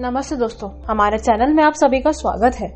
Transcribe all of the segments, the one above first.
नमस्ते दोस्तों, हमारे चैनल में आप सभी का स्वागत है।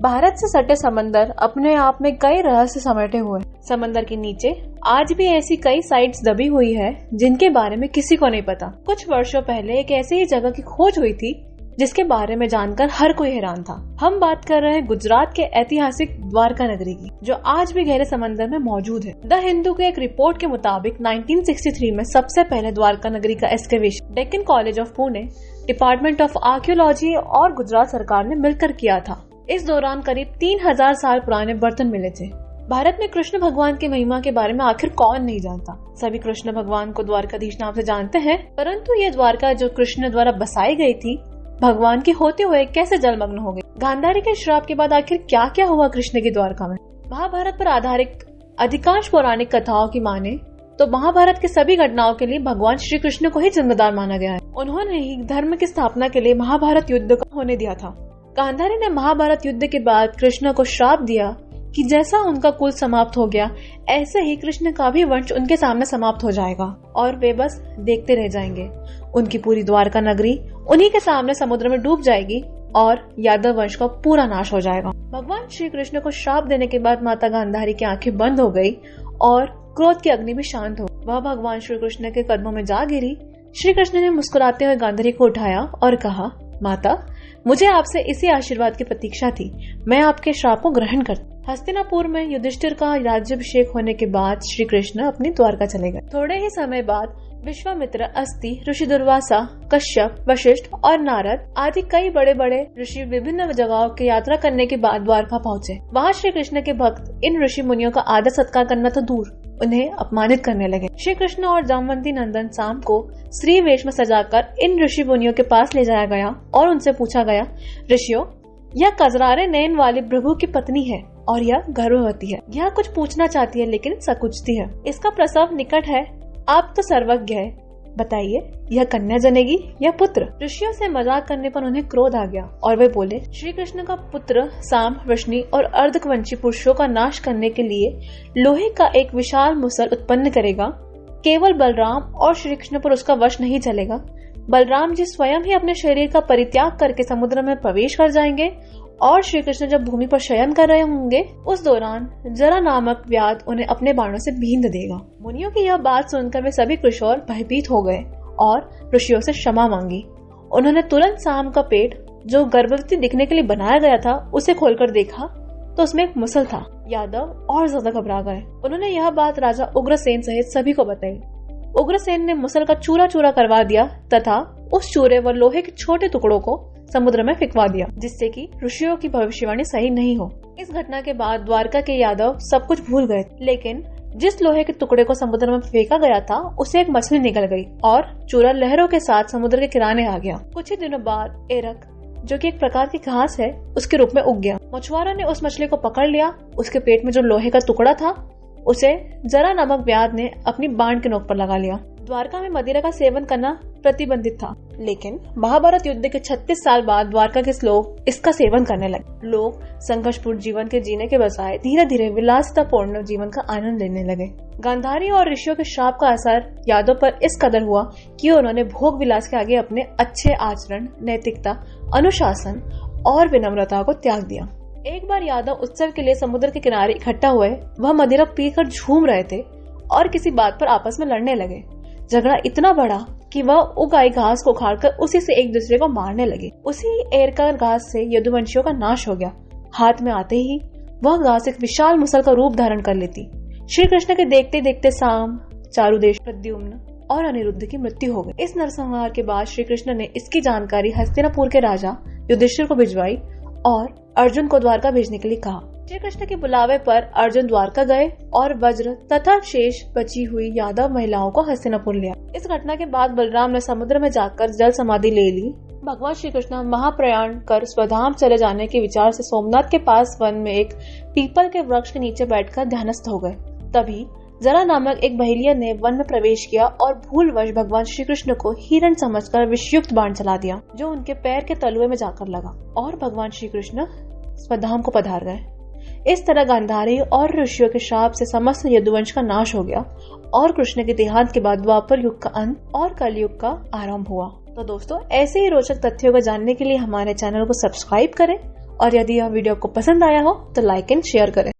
भारत से सटे समंदर अपने आप में कई रहस्य समेटे हुए। समंदर के नीचे आज भी ऐसी कई साइट्स दबी हुई है जिनके बारे में किसी को नहीं पता। कुछ वर्षों पहले एक ऐसी ही जगह की खोज हुई थी जिसके बारे में जानकर हर कोई हैरान था। हम बात कर रहे हैं गुजरात के ऐतिहासिक द्वारका नगरी की, जो आज भी गहरे समंदर में मौजूद है। द हिंदू के एक रिपोर्ट के मुताबिक 1963 में सबसे पहले द्वारका नगरी का excavation Deccan college of Pune, department of archaeology और गुजरात सरकार ने मिलकर किया था। इस दौरान करीब 3000 साल पुराने बर्तन मिले थे। भारत में कृष्ण भगवान की महिमा के बारे में आखिर कौन नहीं जानता। सभी कृष्ण भगवान को द्वारकाधीश नाम से जानते हैं, परंतु ये द्वारका जो कृष्ण द्वारा बसाई गई थी, भगवान की होते हुए कैसे जलमग्न हो गई। गांधारी के श्राप के बाद आखिर क्या क्या हुआ कृष्ण की द्वारका में। महाभारत पर आधारित अधिकांश पौराणिक कथाओं की माने तो महाभारत के सभी घटनाओं के लिए भगवान श्री कृष्ण को ही जिम्मेदार माना गया है। उन्होंने ही धर्म की स्थापना के लिए महाभारत युद्ध को होने दिया था। गांधारी ने महाभारत युद्ध के बाद कृष्ण को श्राप दिया कि जैसा उनका कुल समाप्त हो गया, ऐसे ही कृष्ण का भी वंश उनके सामने समाप्त हो जाएगा और वे बस देखते रह जाएंगे। उनकी पूरी द्वारका नगरी उन्हीं के सामने समुद्र में डूब जाएगी और यादव वंश का पूरा नाश हो जाएगा। भगवान श्री कृष्ण को श्राप देने के बाद माता गांधारी की आंखें बंद हो गई और क्रोध की अग्नि भी शांत हो। वह भगवान श्री कृष्ण के कदमों में जा गिरी। श्री कृष्ण ने मुस्कुराते हुए गांधारी को उठाया और कहा, माता, मुझे आपसे इसी आशीर्वाद की प्रतीक्षा थी। मैं आपके श्राप को ग्रहण करता। हस्तिनापुर में युधिष्ठिर का राज्याभिषेक होने के बाद श्री कृष्ण अपनी द्वारका चले गए। थोड़े ही समय बाद विश्वामित्र, अस्ति, ऋषि दुर्वासा, कश्यप, वशिष्ठ और नारद आदि कई बड़े बड़े ऋषि विभिन्न जगहों की यात्रा करने के बाद द्वारका पहुँचे। वहाँ श्री कृष्ण के भक्त इन ऋषि मुनियों का आदर सत्कार करना तो दूर, उन्हें अपमानित करने लगे। श्री कृष्ण और जामवंती नंदन शाम को स्त्री वेश में सजाकर इन ऋषि मुनियों के पास ले जाया गया और उनसे पूछा गया, ऋषियों, यह कजरारे नयन वाली प्रभु की पत्नी है और यह गर्भवती है। यह कुछ पूछना चाहती है लेकिन संकुचती है। इसका प्रसव निकट है। आप तो सर्वज्ञ है, बताइए यह कन्या जनेगी या पुत्र। ऋषियों से मजाक करने पर उन्हें क्रोध आ गया और वे बोले, श्री कृष्ण का पुत्र साम, वृष्णि और अर्धवंशी पुरुषों का नाश करने के लिए लोहे का एक विशाल मुसल उत्पन्न करेगा। केवल बलराम और श्री कृष्ण पर उसका वश नहीं चलेगा। बलराम जी स्वयं ही अपने शरीर का परित्याग करके समुद्र में प्रवेश कर जाएंगे और श्री कृष्ण जब भूमि पर शयन कर रहे होंगे, उस दौरान जरा नामक व्याध उन्हें अपने बाणों से बींध देगा। मुनियों की यह बात सुनकर वे सभी किशोर भयभीत हो गए और ऋषियों से क्षमा मांगी। उन्होंने तुरंत साम का पेट, जो गर्भवती दिखने के लिए बनाया गया था, उसे खोलकर देखा तो उसमें एक मुसल था। यादव और ज्यादा घबरा गए। उन्होंने यह बात राजा उग्रसेन सहित सभी को बताई। उग्रसेन ने मुसल का चूरा चूरा करवा दिया तथा उस चूरे व लोहे के छोटे टुकड़ों को समुद्र में फेंकवा दिया, जिससे कि ऋषियों की भविष्यवाणी सही नहीं हो। इस घटना के बाद द्वारका के यादव सब कुछ भूल गए, लेकिन जिस लोहे के टुकड़े को समुद्र में फेंका गया था उसे एक मछली निकल गई और चूरा लहरों के साथ समुद्र के किनारे आ गया। कुछ ही दिनों बाद एरक, जो कि एक प्रकार की घास है, उसके रूप में उग गया। मछुआरों ने उस मछली को पकड़ लिया। उसके पेट में जो लोहे का टुकड़ा था उसे जरा नामक व्याध ने अपनी बाण के नोक पर लगा लिया। द्वारका में मदिरा का सेवन करना प्रतिबंधित था, लेकिन महाभारत युद्ध के 36 साल बाद द्वारका के लोग इसका सेवन करने लगे। लोग संघर्षपूर्ण जीवन के जीने के बजाय धीरे धीरे विलासितापूर्ण जीवन का आनंद लेने लगे। गांधारी और ऋषियों के श्राप का असर यादव पर इस कदर हुआ कि उन्होंने भोग विलास के आगे अपने अच्छे आचरण, नैतिकता, अनुशासन और विनम्रता को त्याग दिया। एक बार यादव उत्सव के लिए समुद्र के किनारे इकट्ठा हुए। वह मदिरा पीकर झूम रहे थे और किसी बात पर आपस में लड़ने लगे। झगड़ा इतना बड़ा कि वह उग आई घास को उखाड़कर उसी से एक दूसरे को मारने लगे। उसी एरका घास से यदुवंशियों का नाश हो गया। हाथ में आते ही वह घास एक विशाल मुसल का रूप धारण कर लेती। श्री कृष्ण के देखते देखते साम, चारुदेश, प्रद्युम्न और अनिरुद्ध की मृत्यु हो गई। इस नरसंहार के बाद श्री कृष्ण ने इसकी जानकारी हस्तिनापुर के राजा युधिष्ठिर को भिजवाई और अर्जुन को द्वारका भेजने के लिए कहा। श्री कृष्ण के बुलावे पर अर्जुन द्वारका गए और वज्र तथा शेष बची हुई यादव महिलाओं को हस्तिनापुर लिया। इस घटना के बाद बलराम ने समुद्र में जाकर जल समाधि ले ली। भगवान श्री कृष्ण महाप्रयाण कर स्वधाम चले जाने के विचार से सोमनाथ के पास वन में एक पीपल के वृक्ष के नीचे बैठकर ध्यानस्थ हो गए। तभी जरा नामक एक बहेलिया ने वन में प्रवेश किया और भूलवश भगवान श्री कृष्ण को हिरण समझकर विषयुक्त बाण चला दिया, जो उनके पैर के तलुए में जाकर लगा और भगवान श्री कृष्ण स्वधाम को पधार गए। इस तरह गांधारी और ऋषियों के श्राप से समस्त यदुवंश का नाश हो गया और कृष्ण के देहांत के बाद द्वापर युग का अंत और कलयुग का आरंभ हुआ। तो दोस्तों ऐसे ही रोचक तथ्यों को जानने के लिए हमारे चैनल को सब्सक्राइब करें और यदि यह वीडियो आपको पसंद आया हो तो लाइक एंड शेयर करें।